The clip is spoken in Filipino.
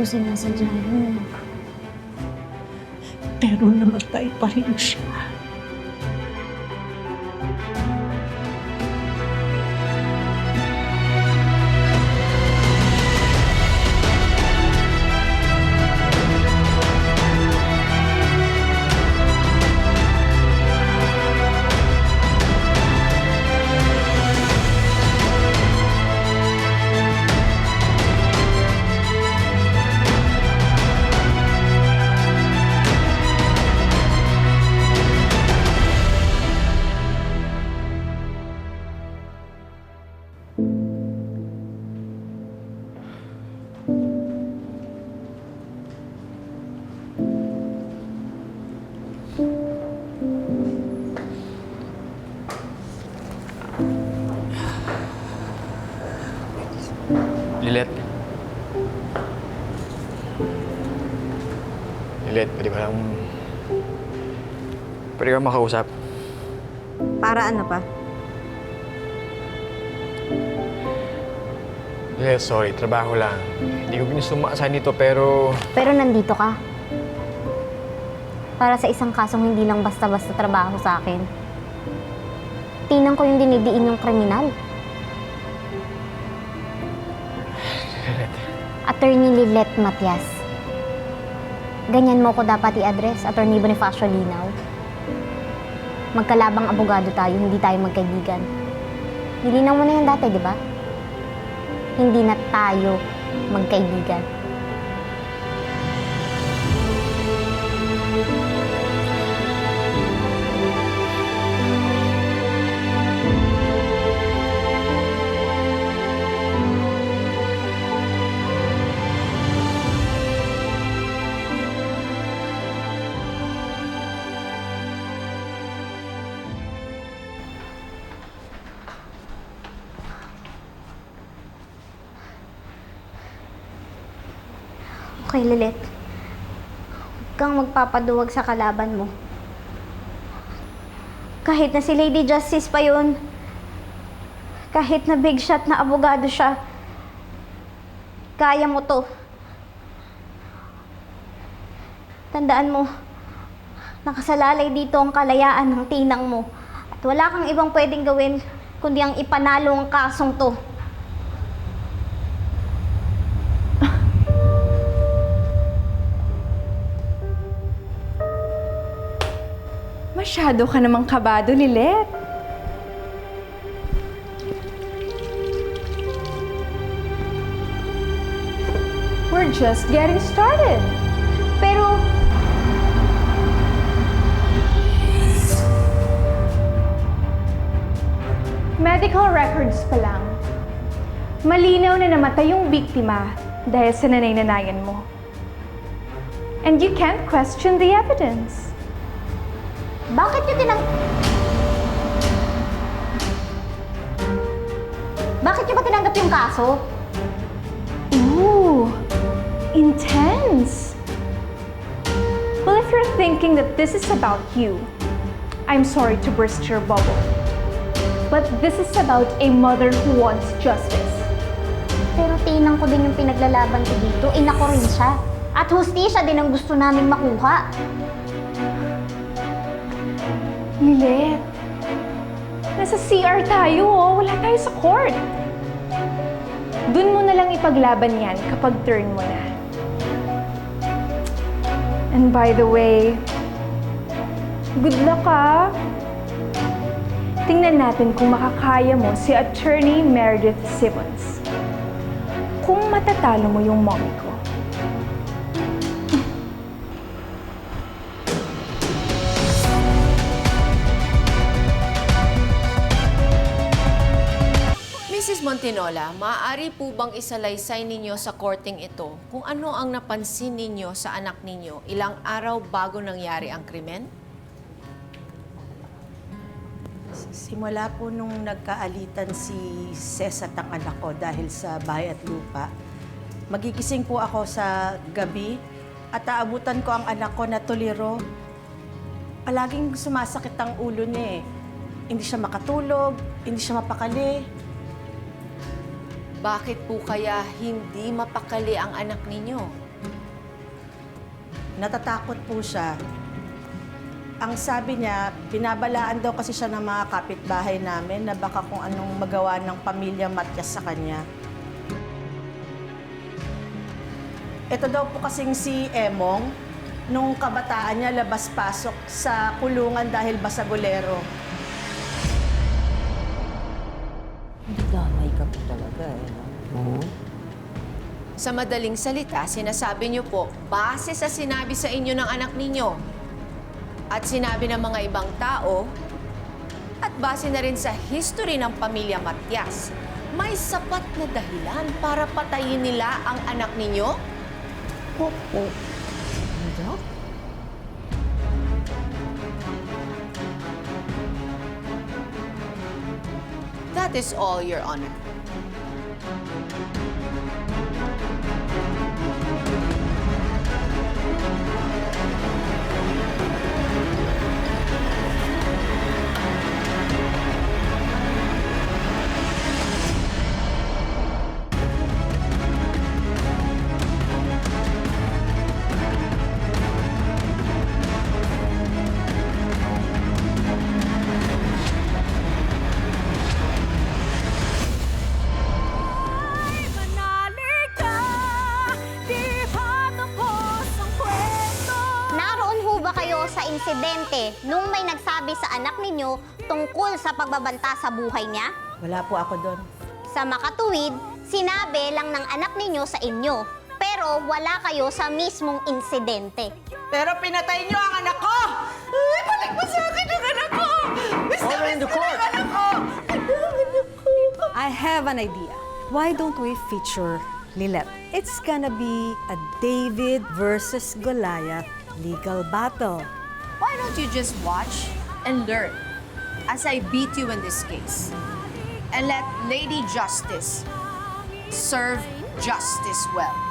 sinasadya mo. Pero namatay pa rin siya. Lilet. Lilet, pwede ba lang... Pwede ka makausap? Para ano pa? Lilet, sorry. Trabaho lang. Hindi ko ginusto makasahin dito, pero... Pero nandito ka. Para sa isang kasong hindi lang basta-basta trabaho sa akin. Tinang ko yung dinidiin yung kriminal. Attorney Lilet Matias. Ganyan mo ko dapat i-address, Attorney Bonifacio Linaw. Magkalabang abogado tayo, hindi tayo magkaibigan. Nilinaw mo na yan dati, di ba? Hindi na tayo magkaibigan. Okay, Lilet. Huwag kang magpapaduwag sa kalaban mo. Kahit na si Lady Justice pa yun, kahit na big shot na abogado siya, kaya mo to. Tandaan mo, nakasalalay dito ang kalayaan ng tinang mo. At wala kang ibang pwedeng gawin kundi ang ipanalo ang kasong to. Masyado ka namang kabado, Lilet. We're just getting started. Pero, Medical records pa lang. Malinaw na namatay yung biktima dahil sa nanay-nanayan mo. And you can't question the evidence. bakit niyo ba tinanggap yung kaso? Ooh, intense. Well, if you're thinking that this is about you, I'm sorry to burst your bubble. But this is about a mother who wants justice. Pero tinang ko din yung pinaglalaban ko dito, ina ko rin siya. At hustisya din ang gusto naming makuha. Lilet, nasa CR tayo, oh. Wala tayo sa court. Dun mo na lang ipaglaban yan kapag turn mo na. And by the way, good luck, ah. Tingnan natin kung makakaya mo si Attorney Meredith Simmons. Kung matatalo mo yung mommy ko. Mrs. Montinola, maaari po bang isalaysay ninyo sa korteng ito kung ano ang napansin ninyo sa anak ninyo ilang araw bago nangyari ang krimen? Simula po nung nagkaalitan si Ces at ang anak ko dahil sa bahay at lupa, magigising po ako sa gabi at aabutan ko ang anak ko na tuliro. Palaging sumasakit ang ulo niya eh. Hindi siya makatulog, hindi siya mapakali. Bakit po kaya hindi mapakali ang anak ninyo? Natatakot po siya. Ang sabi niya, binabalaan daw kasi siya ng mga kapitbahay namin na baka kung anong magawa ng pamilya Matias sa kanya. Ito daw po kasing si Emong, nung kabataan niya labas-pasok sa kulungan dahil basagulero. Damay ka po talaga eh. No? Sa madaling salita, sinasabi niyo po, base sa sinabi sa inyo ng anak ninyo at sinabi ng mga ibang tao at base na rin sa history ng pamilya Matias, may sapat na dahilan para patayin nila ang anak ninyo? Opo. Ano? That is all, Your Honor. Naroon ho ba kayo sa insidente nung may nagsabi sa anak ninyo tungkol sa pagbabanta sa buhay niya? Wala po ako doon. Sa makatuwid, sinabi lang ng anak ninyo sa inyo, pero wala kayo sa mismong insidente. Pero pinatay niyo ang anak ko! Ay, balik mo sa akin ang anak ko! Order in the court! Ang anak ko! I have an idea. Why don't we feature Lilith? It's gonna be a David versus Goliath legal battle. Why don't you just watch and learn as I beat you in this case? And let Lady Justice serve justice well.